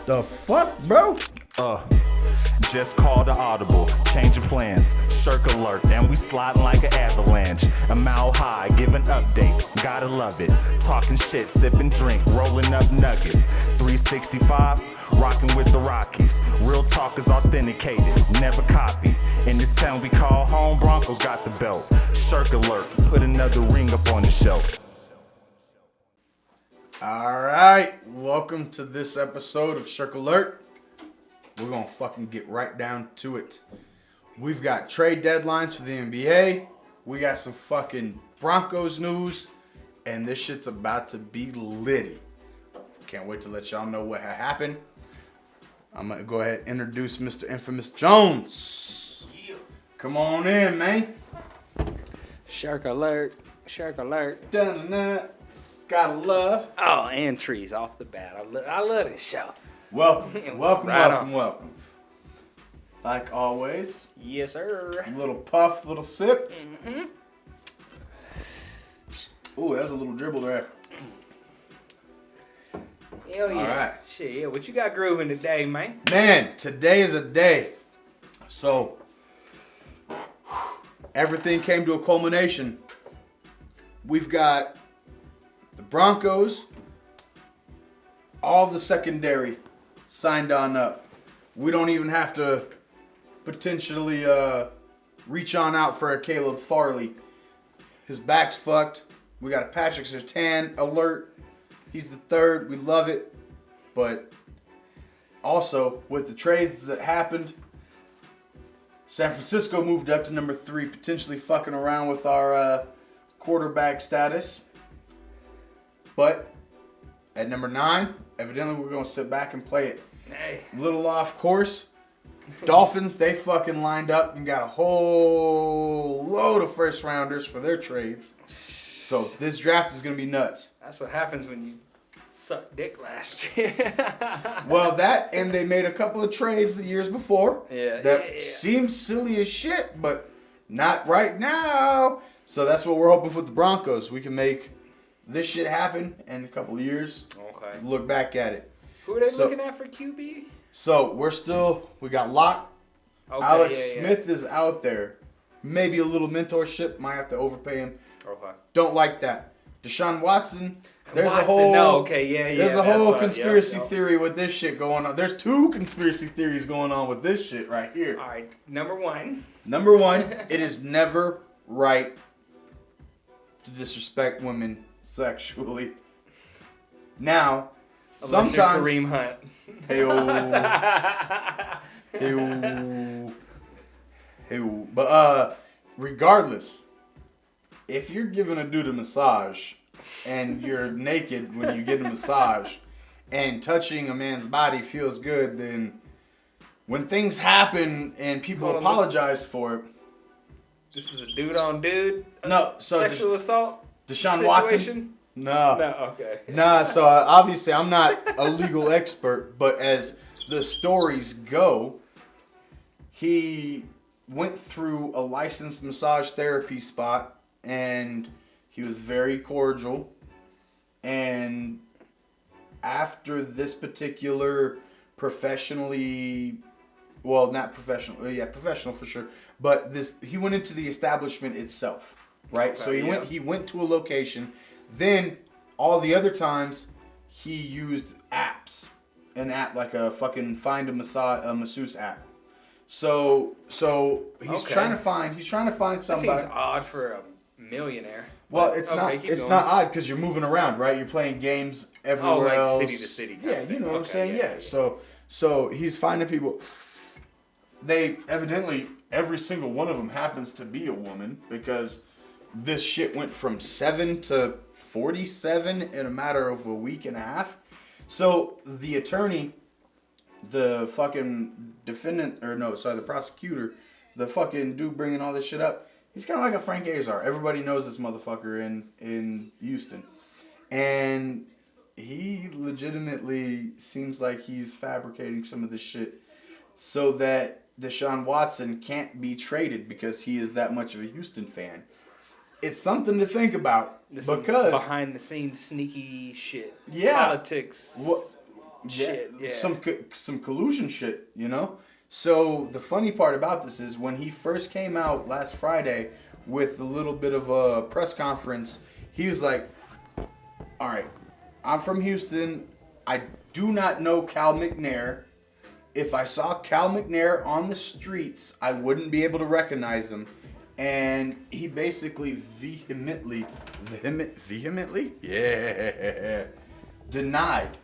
The fuck, bro? Just called the audible, changing plans, Schirk alert, and we sliding like an avalanche. A mile high, giving updates, gotta love it. Talking shit, sipping drink, rolling up nuggets. 365, rocking with the Rockies. Real talk is authenticated, never copied. In this town we call home, Broncos got the belt. Schirk alert, put another ring up on the shelf. Alright, welcome to this episode of Schirk Alert. We're gonna fucking get right down to it. We've got trade deadlines for the NBA. We got some fucking Broncos news. And this shit's about to be litty. Can't wait to let y'all know what happened. I'm gonna go ahead and introduce Mr. Infamous Jones. Come on in, man. Schirk alert. Schirk alert. Dun-dun-dun. Gotta love. Oh, and trees off the bat. I love this show. Welcome, welcome, Right welcome, on. welcome. Like always, Yes, sir. little puff, little sip. Mm-hmm. Ooh, that's a little dribble there. Hell yeah. All right. Shit, yeah. What you got grooving today, man? Man, today is a day. So, everything came to a culmination. We've got the Broncos, all the secondary signed on up. We don't even have to potentially reach on out for a Caleb Farley. His back's fucked. We got a Patrick Surtain alert. He's the third. We love it. But also, with the trades that happened, San Francisco moved up to number 3, potentially fucking around with our quarterback status. But at number 9, evidently we're going to sit back and play it. Hey. Little off course. Dolphins, they fucking lined up and got a whole load of first rounders for their trades. So this draft is going to be nuts. That's what happens when you suck dick last year. Well, that and they made a couple of trades the years before. Yeah, That yeah. seemed silly as shit, but not right now. So that's what we're hoping with the Broncos. We can make this shit happen in a couple of years. Okay. Look back at it. Who are they So- looking at for QB? So we got Locke. Okay, Alex yeah. Smith is out there. Maybe a little mentorship. Might have to overpay him. Okay. Don't like that. Deshaun Watson. There's Watson, a whole. no, okay, yeah. There's a that's whole what- conspiracy yeah. theory with this shit going on. There's 2 conspiracy theories going on with this shit right here. All right, number 1. Number 1, it is never right to disrespect women sexually. Now, Unless you're sometimes. Kareem Hunt. Hey-o. But regardless, if you're giving a dude a massage and you're naked when you get a massage and touching a man's body feels good, then when things happen and people Hold on, apologize for it. This is a dude on dude. No, so Sexual assault. Deshaun Watson. situation? No. No. Okay. Nah, so obviously I'm not a legal expert, but as the stories go, he went through a licensed massage therapy spot and he was very cordial. And after this particular professional for sure, but he went into the establishment itself, right? Okay, So yeah. he went to a location. Then all the other times he used apps, an app like a fucking find a masseuse app. So he's Okay. trying to find That somebody. seems odd for a millionaire. Well, But, it's okay, not. keep It's going. not odd because you're moving around, right? You're playing games everywhere like else. city to city kind Yeah, of you know thing. what I'm Okay, saying. yeah, Yeah. So he's finding people. They evidently every single one of them happens to be a woman because this shit went from 7 to 47 in a matter of a week and a half. So the attorney, the fucking the prosecutor, the fucking dude bringing all this shit up, he's kind of like a Frank Azar. Everybody knows this motherfucker in Houston. And he legitimately seems like he's fabricating some of this shit so that Deshaun Watson can't be traded because he is that much of a Houston fan. It's something to think about This because behind the scenes sneaky shit. Yeah. Politics. shit. Yeah. Some collusion shit, you know? So the funny part about this is when he first came out last Friday with a little bit of a press conference, he was like, all right, I'm from Houston. I do not know Cal McNair. If I saw Cal McNair on the streets, I wouldn't be able to recognize him. And he basically vehemently, denied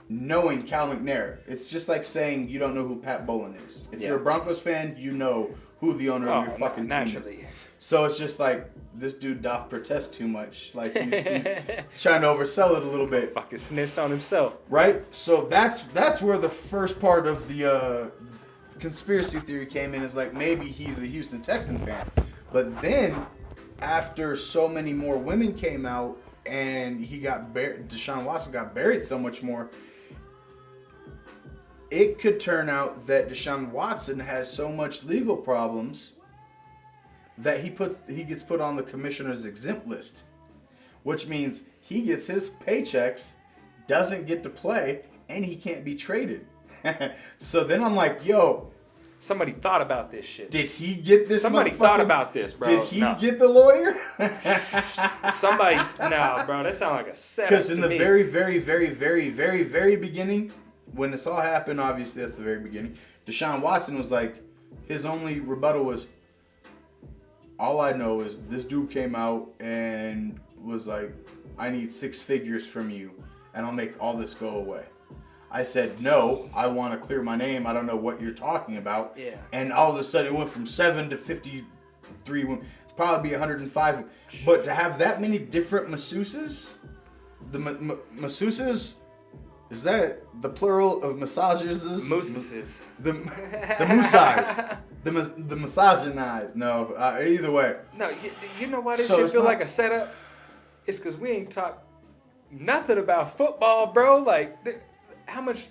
knowing Cal McNair. It's just like saying you don't know who Pat Bowlen is. If you're a Broncos fan, you know who the owner of your fucking team is. So it's just like, this dude doth protest too much. Like, he's trying to oversell it a little bit. Fucking snitched on himself. Right? So that's where the first part of the conspiracy theory came in, is like, maybe he's a Houston Texan fan. But then, after so many more women came out, and Deshaun Watson got buried so much more, it could turn out that Deshaun Watson has so much legal problems that he gets put on the commissioner's exempt list, which means he gets his paychecks, doesn't get to play, and he can't be traded. So then I'm like, yo, somebody thought about this shit. Did he get this? Somebody thought about this, bro. Did he get the lawyer? Somebody's no, bro. That sounds like a setup. Because in the very, very, very, very, very, very beginning, when this all happened, obviously that's the very beginning, Deshaun Watson was like, his only rebuttal was, all I know is this dude came out and was like, I need 6 figures from you and I'll make all this go away. I said, no, I want to clear my name. I don't know what you're talking about. Yeah. And all of a sudden it went from 7 to 53 women, probably be 105. But to have that many different masseuses, the masseuses, is that the plural of massages? Mousses. The massage. The misogynized. No, either way. No, you know why this shit feel like a setup? It's because we ain't talked nothing about football, bro. Like, how much...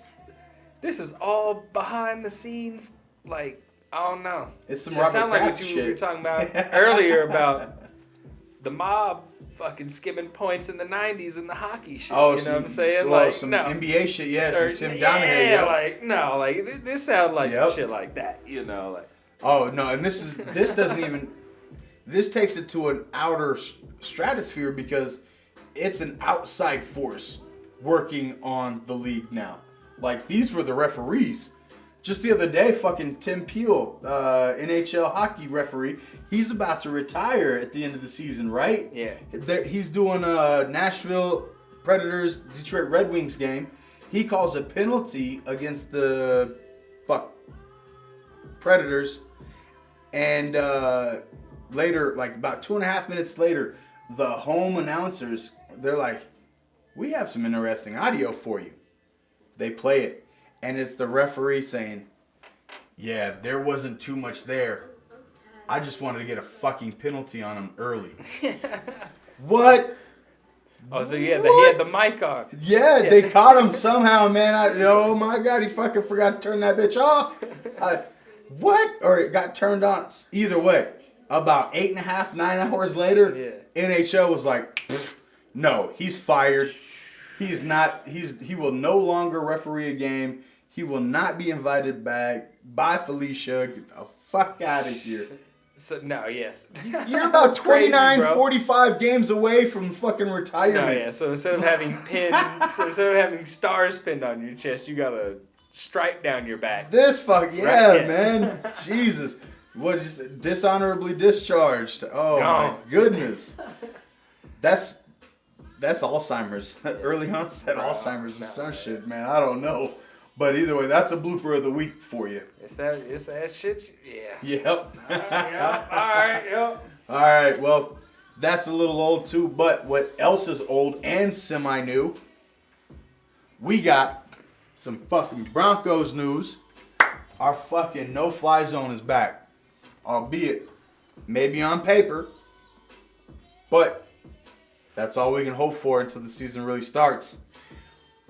This is all behind the scene. Like, I don't know. It's some It Robert sound like Kraft what you shit. were talking about earlier about the mob fucking skimming points in the 90s and the hockey shit. Oh, you know what I'm saying? So, like, some no. NBA shit, yeah. Or, Some Tim yeah, Donahue. like this sounds like some shit like that, you know, like. Oh no, and this doesn't even. This takes it to an outer stratosphere because it's an outside force working on the league now. Like, these were the referees. Just the other day, fucking Tim Peel, NHL hockey referee, he's about to retire at the end of the season, right? Yeah. He's doing a Nashville Predators Detroit Red Wings game. He calls a penalty against the Predators, and later, like about 2.5 minutes later, the home announcers, they're like, we have some interesting audio for you. They play it, and it's the referee saying, yeah, there wasn't too much there. I just wanted to get a fucking penalty on him early. What? Oh, so yeah, he had the mic on. Yeah, they caught him somehow, man. Oh my God, he fucking forgot to turn that bitch off. What? Or it got turned on. Either way, about 8.5, 9 hours later, NHL was like, no, he's fired. He will no longer referee a game. He will not be invited back. Bye, Felicia. Get the fuck out of here. So, no, yes. You're about 29, crazy, 45 games away from fucking retirement. No, yeah. So instead of having stars pinned on your chest, you got a stripe down your back. Man. Jesus. What is dishonorably discharged? Oh my goodness. That's Alzheimer's. Early onset Alzheimer's or some shit, man. I don't know. But either way, that's a blooper of the week for you. It's that shit? Yeah. Yep. All right, yep. All right, well, that's a little old too, but what else is old and semi-new? We got some fucking Broncos news. Our fucking no-fly zone is back. Albeit, maybe on paper, but that's all we can hope for until the season really starts.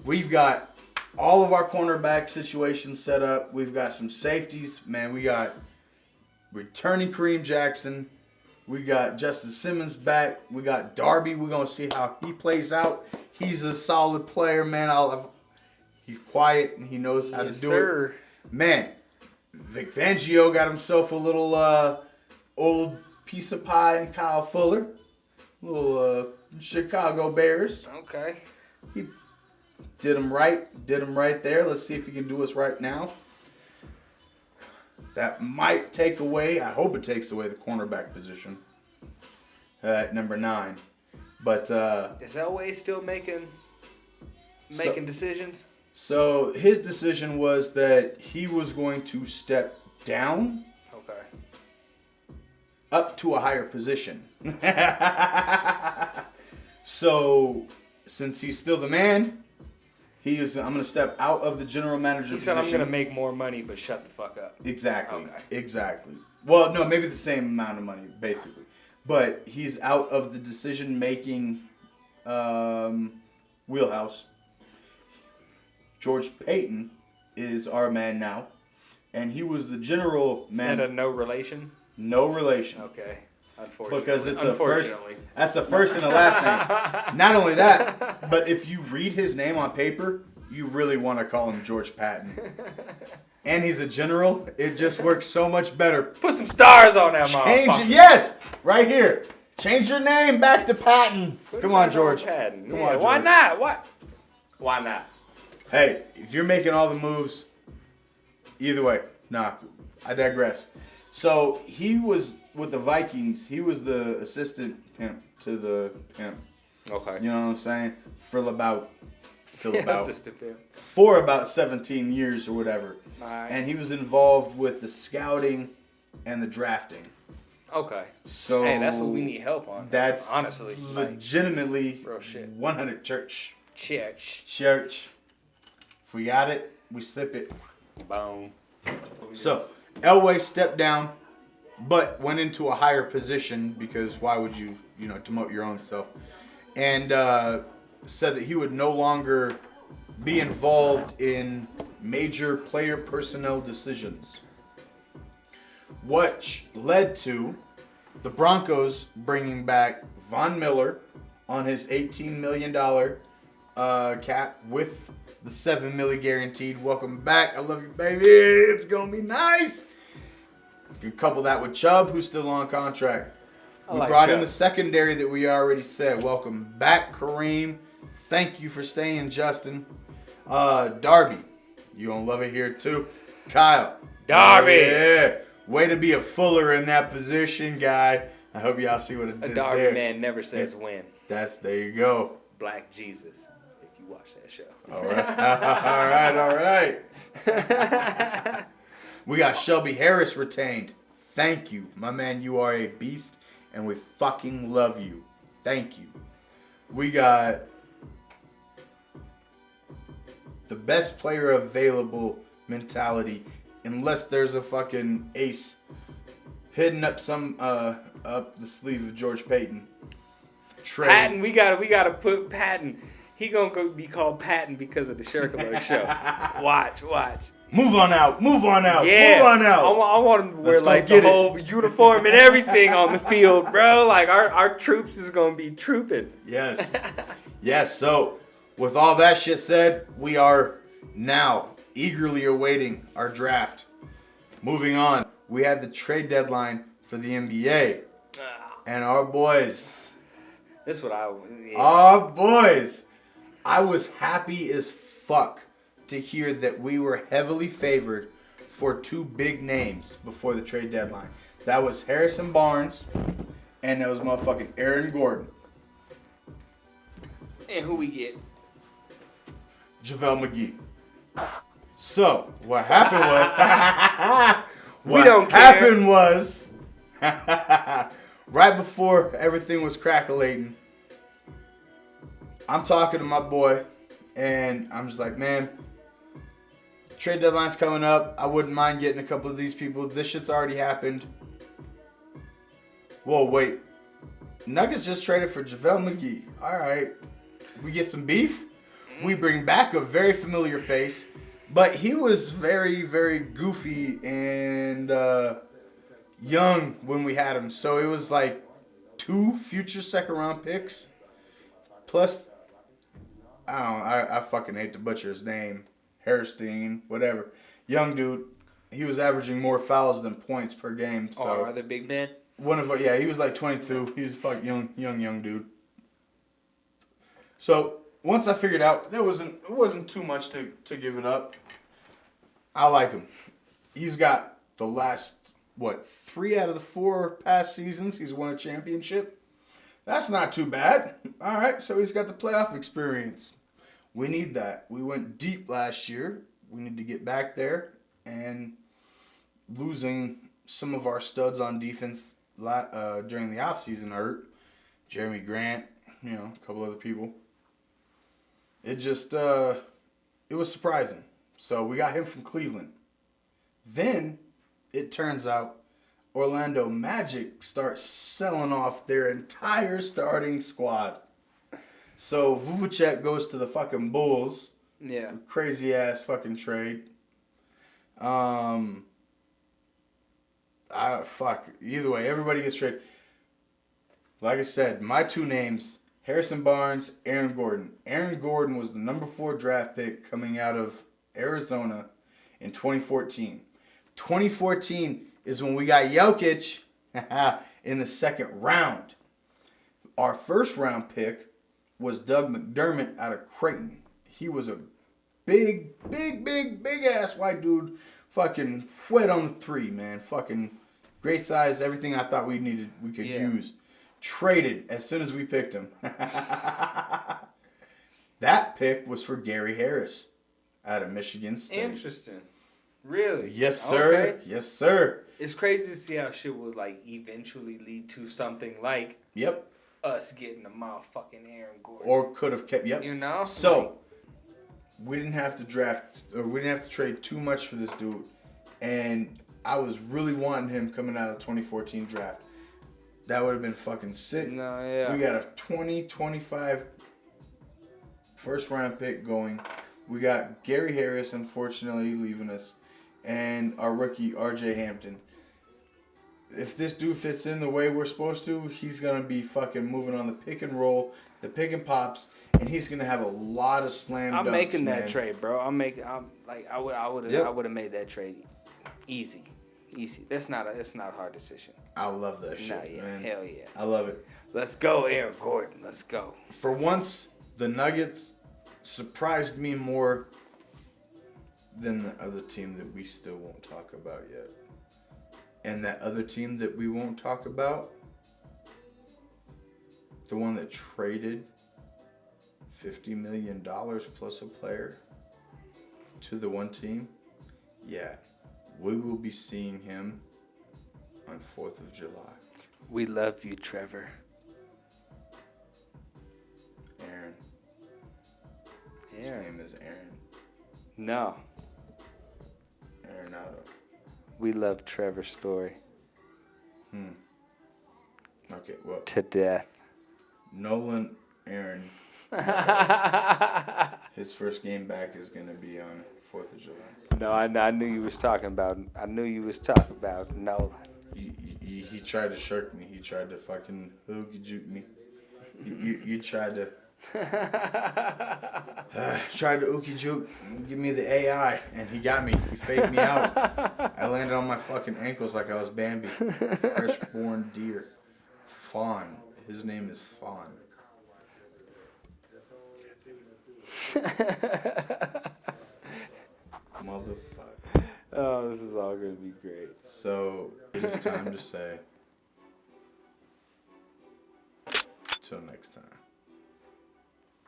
We've got all of our cornerback situations set up. We've got some safeties. Man, we got returning Kareem Jackson. We got Justice Simmons back. We got Darby. We're going to see how he plays out. He's a solid player, man. He's quiet and he knows how to do it. Man, Vic Fangio got himself a little old piece of pie in Kyle Fuller. Little Chicago Bears. Okay. He did him right there. Let's see if he can do us right now. That might take away, I hope it takes away the cornerback position at number 9. But is Elway still making decisions? So his decision was that he was going to step down. Okay. Up to a higher position. So, since he's still the man, I'm going to step out of the general manager position. He said, I'm going to make more money, but shut the fuck up. Exactly. Okay. Exactly. Well, no, maybe the same amount of money, basically. But he's out of the decision-making wheelhouse. George Payton is our man now. And he was the general man. Is that a no relation? No relation. Okay. Unfortunately. Because it's a first. That's a first and a last name. Not only that, but if you read his name on paper, you really want to call him George Patton. And he's a general. It just works so much better. Put some stars on that motherfucker. Yes, right here. Change your name back to Patton. Come on, George. Patton. Come on, George. Why not? What? Why not? Hey, if you're making all the moves, either way, nah. I digress. So he was with the Vikings. He was the assistant pimp to the pimp. Okay. You know what I'm saying? For about assistant pimp. For about 17 years or whatever. All right. And he was involved with the scouting and the drafting. Okay. So hey, that's what we need help on. That's honestly legitimately real shit. 100 church. Church. If we got it, we sip it. Boom. So Elway stepped down, but went into a higher position because why would you demote your own self? And said that he would no longer be involved in major player personnel decisions, which led to the Broncos bringing back Von Miller on his $18 million cap with the $7 million guaranteed. Welcome back. I love you, baby. It's going to be nice. You can couple that with Chubb, who's still on contract. We brought in the secondary that we already said. Welcome back, Kareem. Thank you for staying, Justin. Darby. You going to love it here, too. Kyle. Darby. Yeah. Way to be a Fuller in that position, guy. I hope y'all see what it did there. A Darby man never says when. There you go. Black Jesus. You watch that show. All right. We got Shelby Harris retained. Thank you. My man, you are a beast, and we fucking love you. Thank you. We got the best player available mentality, unless there's a fucking ace hidden up up the sleeve of George Payton. Patton, we gotta put Patton. He gonna go be called Patton because of the Schirk show. Watch. Move on out. Yeah. Move on out. I want him to wear like the whole uniform and everything on the field, bro. Like our troops is gonna be trooping. Yes. So with all that shit said, we are now eagerly awaiting our draft. Moving on, we had the trade deadline for the NBA, and our boys. This is what Our boys. I was happy as fuck to hear that we were heavily favored for 2 big names before the trade deadline. That was Harrison Barnes, and that was motherfucking Aaron Gordon. And who we get? JaVale McGee. So, what happened was... we don't care. What happened was... right before everything was crackling, I'm talking to my boy, and I'm just like, man, trade deadline's coming up. I wouldn't mind getting a couple of these people. This shit's already happened. Whoa, wait. Nuggets just traded for JaVale McGee. All right. We get some beef. We bring back a very familiar face, but he was very, very goofy and young when we had him. So it was like 2 future second-round picks. Plus, I fucking hate to butcher his name. Harrison, whatever. Young dude. He was averaging more fouls than points per game. So are they big men? he was like 22. He was a fucking young dude. So once I figured out it wasn't too much to give it up. I like him. He's got the last 3 out of the 4 past seasons he's won a championship. That's not too bad. All right, so he's got the playoff experience. We need that. We went deep last year. We need to get back there, and losing some of our studs on defense during the offseason hurt. Jeremy Grant, a couple other people. It just it was surprising. So we got him from Cleveland. Then it turns out Orlando Magic starts selling off their entire starting squad. So Vuvacek goes to the fucking Bulls. Yeah. Crazy ass fucking trade. Either way, everybody gets traded. Like I said, my 2 names, Harrison Barnes, Aaron Gordon. Aaron Gordon was the number 4 draft pick coming out of Arizona in 2014. 2014 is when we got Jokic in the second round. Our first round pick was Doug McDermott out of Creighton. He was a big ass white dude. Fucking wet on the 3, man. Fucking great size. Everything I thought we could use. Traded as soon as we picked him. That pick was for Gary Harris out of Michigan State. Interesting. Really? Yes, sir. Okay. Yes, sir. It's crazy to see how shit would eventually lead to something like us getting a motherfucking Aaron Gordon. Or could have kept. Yep. So we didn't have to trade too much for this dude, and I was really wanting him coming out of the 2014 draft. That would have been fucking sick. No, yeah. We got a 2025 first round pick going. We got Gary Harris, unfortunately, leaving us, and our rookie, R.J. Hampton. If this dude fits in the way we're supposed to, he's going to be fucking moving on the pick and roll, the pick and pops, and he's going to have a lot of slam dunks. I'm making that trade, bro. I would have made that trade easy. That's not a hard decision. I love that shit, man. Hell yeah. I love it. Let's go, Aaron Gordon. Let's go. For once, the Nuggets surprised me more than the other team that we still won't talk about yet. And that other team that we won't talk about, the one that traded $50 million plus a player to the one team, we will be seeing him on 4th of July. We love you, Trevor. Aaron. His name is Aaron. No. Arenado. We love Trevor's story. Okay, well. To death. Nolan Aaron. His first game back is going to be on 4th of July. No, I knew you was talking about Nolan. He tried to shirk me. He tried to fucking hoogie juke me. You tried to ookie juke, give me the AI, and he got me. He faked me out. I landed on my fucking ankles like I was Bambi. Freshborn deer. Fawn. His name is Fawn. Motherfucker. Oh, this is all gonna be great. So it's time to say, till next time.